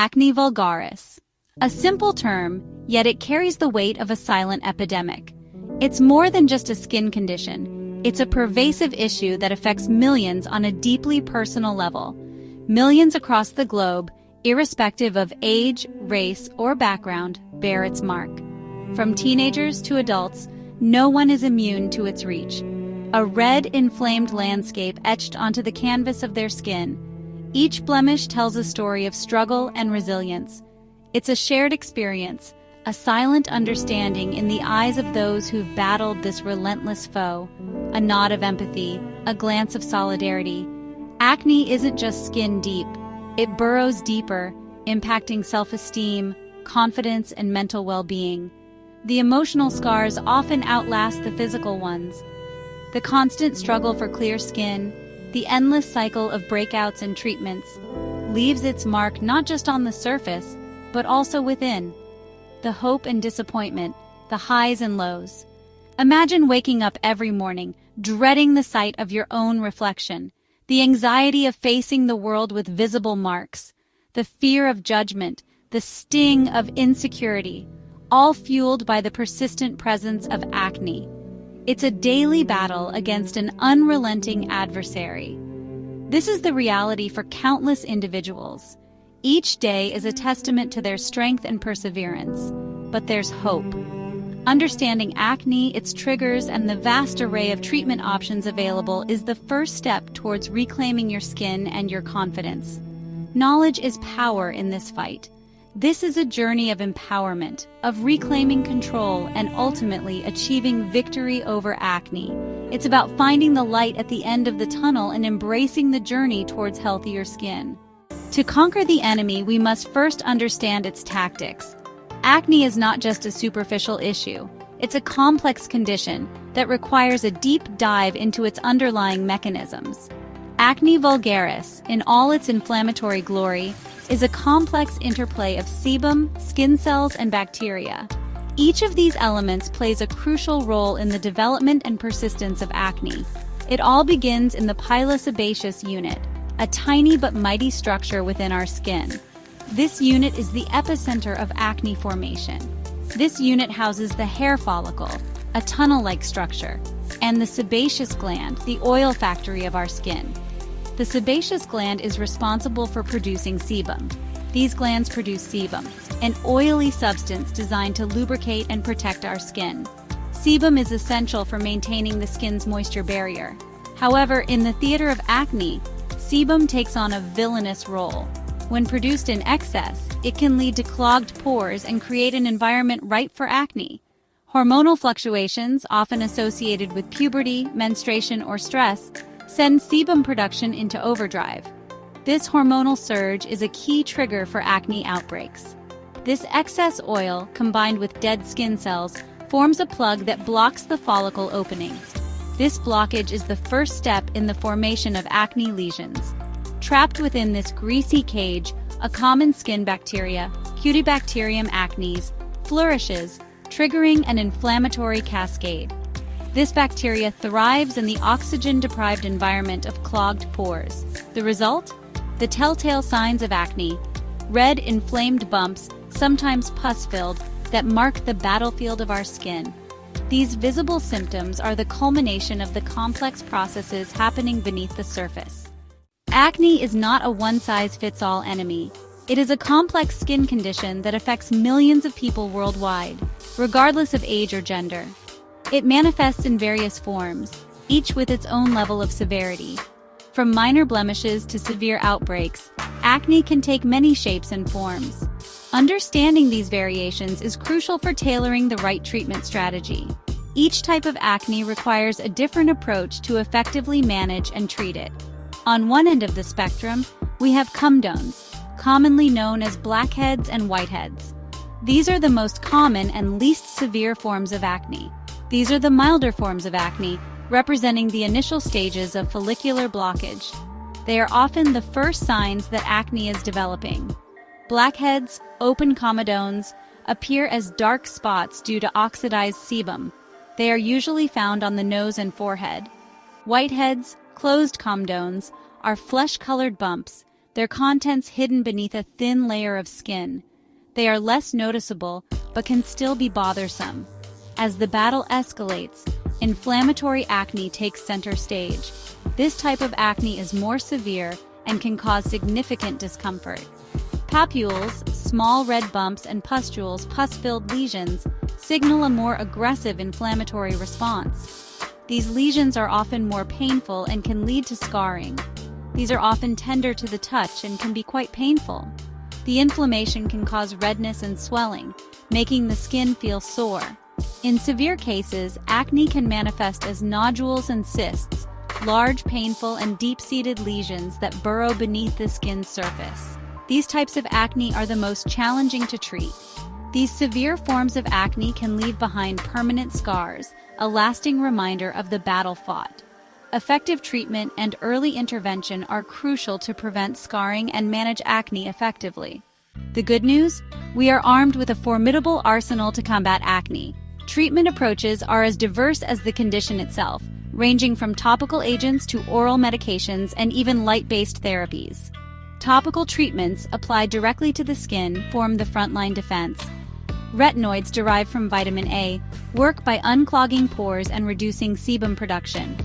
Acne vulgaris. A simple term, yet it carries the weight of a silent epidemic. It's more than just a skin condition. It's a pervasive issue that affects millions on a deeply personal level. Millions across the globe, irrespective of age, race, or background, bear its mark. From teenagers to adults, no one is immune to its reach. A red, inflamed landscape etched onto the canvas of their skin. Each blemish tells a story of struggle and resilience. It's a shared experience, a silent understanding in the eyes of those who've battled this relentless foe. A nod of empathy, a glance of solidarity. Acne isn't just skin deep. It burrows deeper, impacting self-esteem, confidence, and mental well-being. The emotional scars often outlast the physical ones. The constant struggle for clear skin, the endless cycle of breakouts and treatments, leaves its mark not just on the surface, but also within. The hope and disappointment, the highs and lows. Imagine waking up every morning, dreading the sight of your own reflection, the anxiety of facing the world with visible marks, the fear of judgment, the sting of insecurity, all fueled by the persistent presence of acne. It's a daily battle against an unrelenting adversary. This is the reality for countless individuals. Each day is a testament to their strength and perseverance. But there's hope. Understanding acne, its triggers, and the vast array of treatment options available is the first step towards reclaiming your skin and your confidence. Knowledge is power in this fight. This is a journey of empowerment, of reclaiming control, and ultimately achieving victory over acne. It's about finding the light at the end of the tunnel and embracing the journey towards healthier skin. To conquer the enemy, we must first understand its tactics. Acne is not just a superficial issue. It's a complex condition that requires a deep dive into its underlying mechanisms. Acne vulgaris, in all its inflammatory glory, is a complex interplay of sebum, skin cells, and bacteria. Each of these elements plays a crucial role in the development and persistence of acne. It all begins in the pilosebaceous unit, a tiny but mighty structure within our skin. This unit is the epicenter of acne formation. This unit houses the hair follicle, a tunnel-like structure, and the sebaceous gland, the oil factory of our skin. The sebaceous gland is responsible for producing sebum. These glands produce sebum, an oily substance designed to lubricate and protect our skin. Sebum is essential for maintaining the skin's moisture barrier. However, in the theater of acne, sebum takes on a villainous role. When produced in excess, it can lead to clogged pores and create an environment ripe for acne. Hormonal fluctuations, often associated with puberty, menstruation, or stress, send sebum production into overdrive. This hormonal surge is a key trigger for acne outbreaks. This excess oil, combined with dead skin cells, forms a plug that blocks the follicle opening. This blockage is the first step in the formation of acne lesions. Trapped within this greasy cage, a common skin bacteria, Cutibacterium acnes, flourishes, triggering an inflammatory cascade. This bacteria thrives in the oxygen-deprived environment of clogged pores. The result? The telltale signs of acne: red, inflamed bumps, sometimes pus-filled, that mark the battlefield of our skin. These visible symptoms are the culmination of the complex processes happening beneath the surface. Acne is not a one-size-fits-all enemy. It is a complex skin condition that affects millions of people worldwide, regardless of age or gender. It manifests in various forms, each with its own level of severity. From minor blemishes to severe outbreaks, acne can take many shapes and forms. Understanding these variations is crucial for tailoring the right treatment strategy. Each type of acne requires a different approach to effectively manage and treat it. On one end of the spectrum, we have comedones, commonly known as blackheads and whiteheads. These are the most common and least severe forms of acne. These are the milder forms of acne, representing the initial stages of follicular blockage. They are often the first signs that acne is developing. Blackheads, open comedones, appear as dark spots due to oxidized sebum. They are usually found on the nose and forehead. Whiteheads, closed comedones, are flesh-colored bumps, their contents hidden beneath a thin layer of skin. They are less noticeable, but can still be bothersome. As the battle escalates, inflammatory acne takes center stage. This type of acne is more severe and can cause significant discomfort. Papules, small red bumps, and pustules, pus-filled lesions, signal a more aggressive inflammatory response. These lesions are often more painful and can lead to scarring. These are often tender to the touch and can be quite painful. The inflammation can cause redness and swelling, making the skin feel sore. In severe cases, acne can manifest as nodules and cysts, large, painful, and deep-seated lesions that burrow beneath the skin's surface. These types of acne are the most challenging to treat. These severe forms of acne can leave behind permanent scars, a lasting reminder of the battle fought. Effective treatment and early intervention are crucial to prevent scarring and manage acne effectively. The good news? We are armed with a formidable arsenal to combat acne. Treatment approaches are as diverse as the condition itself, ranging from topical agents to oral medications and even light-based therapies. Topical treatments applied directly to the skin form the frontline defense. Retinoids derived from vitamin A work by unclogging pores and reducing sebum production.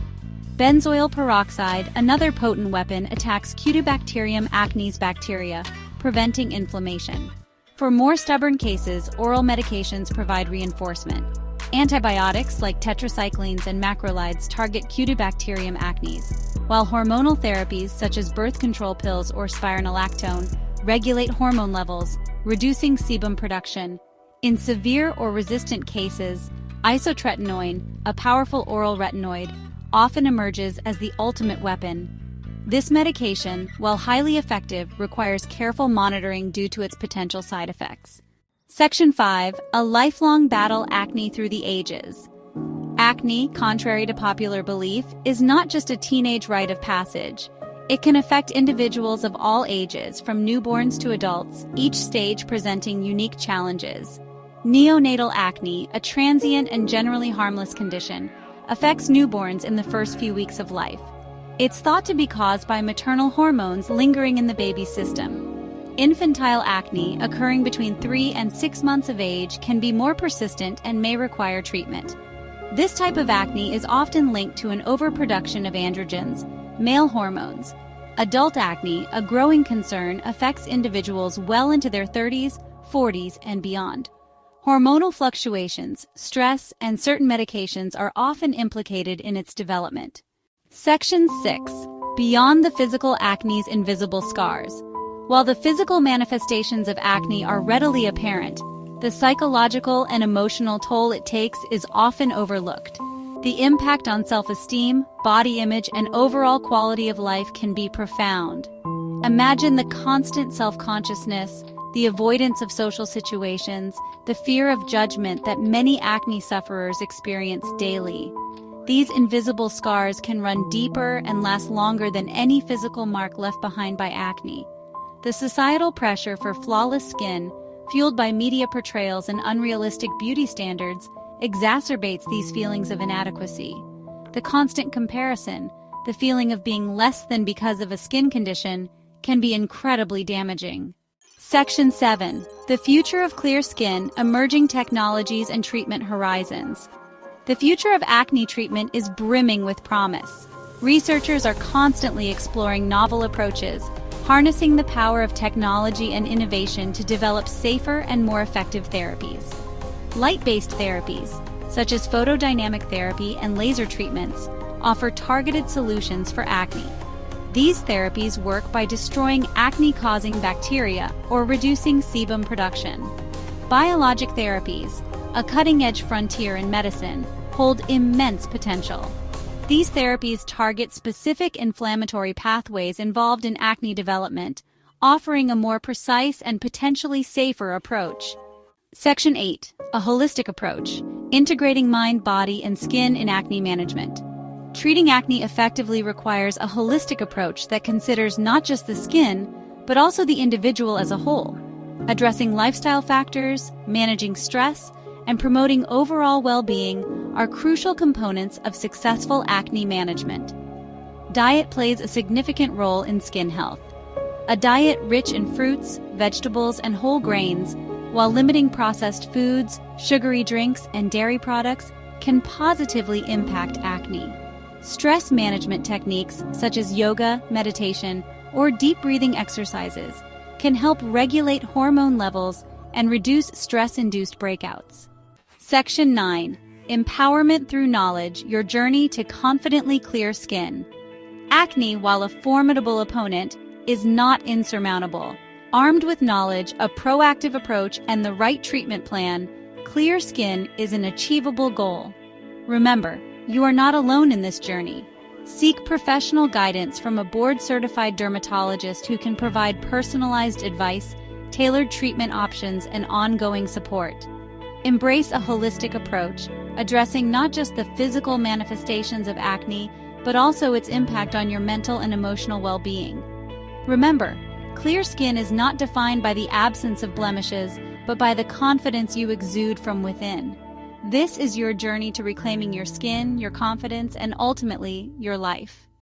Benzoyl peroxide, another potent weapon, attacks Cutibacterium acnes bacteria, preventing inflammation. For more stubborn cases, oral medications provide reinforcement. Antibiotics like tetracyclines and macrolides target Cutibacterium acnes, while hormonal therapies such as birth control pills or spironolactone regulate hormone levels, reducing sebum production. In severe or resistant cases, isotretinoin, a powerful oral retinoid, often emerges as the ultimate weapon. This medication, while highly effective, requires careful monitoring due to its potential side effects. Section 5. A lifelong battle: acne through the ages. Acne, contrary to popular belief, is not just a teenage rite of passage. It can affect individuals of all ages, from newborns to adults, each stage presenting unique challenges. Neonatal acne, a transient and generally harmless condition, affects newborns in the first few weeks of life. It's thought to be caused by maternal hormones lingering in the baby's system. Infantile acne, occurring between 3 and 6 months of age, can be more persistent and may require treatment. This type of acne is often linked to an overproduction of androgens, male hormones. Adult acne, a growing concern, affects individuals well into their 30s, 40s, and beyond. Hormonal fluctuations, stress, and certain medications are often implicated in its development. Section 6. Beyond the physical acne's invisible scars. While the physical manifestations of acne are readily apparent, the psychological and emotional toll it takes is often overlooked. The impact on self-esteem, body image, and overall quality of life can be profound. Imagine the constant self-consciousness, the avoidance of social situations, the fear of judgment that many acne sufferers experience daily. These invisible scars can run deeper and last longer than any physical mark left behind by acne. The societal pressure for flawless skin, fueled by media portrayals and unrealistic beauty standards, exacerbates these feelings of inadequacy. The constant comparison, the feeling of being less than because of a skin condition, can be incredibly damaging. Section 7. The future of clear skin, emerging technologies and treatment horizons. The future of acne treatment is brimming with promise. Researchers are constantly exploring novel approaches, harnessing the power of technology and innovation to develop safer and more effective therapies. Light-based therapies, such as photodynamic therapy and laser treatments, offer targeted solutions for acne. These therapies work by destroying acne-causing bacteria or reducing sebum production. Biologic therapies, a cutting-edge frontier in medicine, hold immense potential. These therapies target specific inflammatory pathways involved in acne development, offering a more precise and potentially safer approach. Section 8. A holistic approach, integrating mind, body, and skin in acne management. Treating acne effectively requires a holistic approach that considers not just the skin, but also the individual as a whole. Addressing lifestyle factors, managing stress, and promoting overall well-being are crucial components of successful acne management. Diet plays a significant role in skin health. A diet rich in fruits, vegetables, and whole grains, while limiting processed foods, sugary drinks, and dairy products, can positively impact acne. Stress management techniques such as yoga, meditation, or deep breathing exercises can help regulate hormone levels and reduce stress-induced breakouts. Section 9. Empowerment through knowledge, your journey to confidently clear skin. Acne, while a formidable opponent, is not insurmountable. Armed with knowledge, a proactive approach, and the right treatment plan, clear skin is an achievable goal. Remember, you are not alone in this journey. Seek professional guidance from a board-certified dermatologist who can provide personalized advice, tailored treatment options, and ongoing support. Embrace a holistic approach, addressing not just the physical manifestations of acne, but also its impact on your mental and emotional well-being. Remember, clear skin is not defined by the absence of blemishes, but by the confidence you exude from within. This is your journey to reclaiming your skin, your confidence, and ultimately, your life.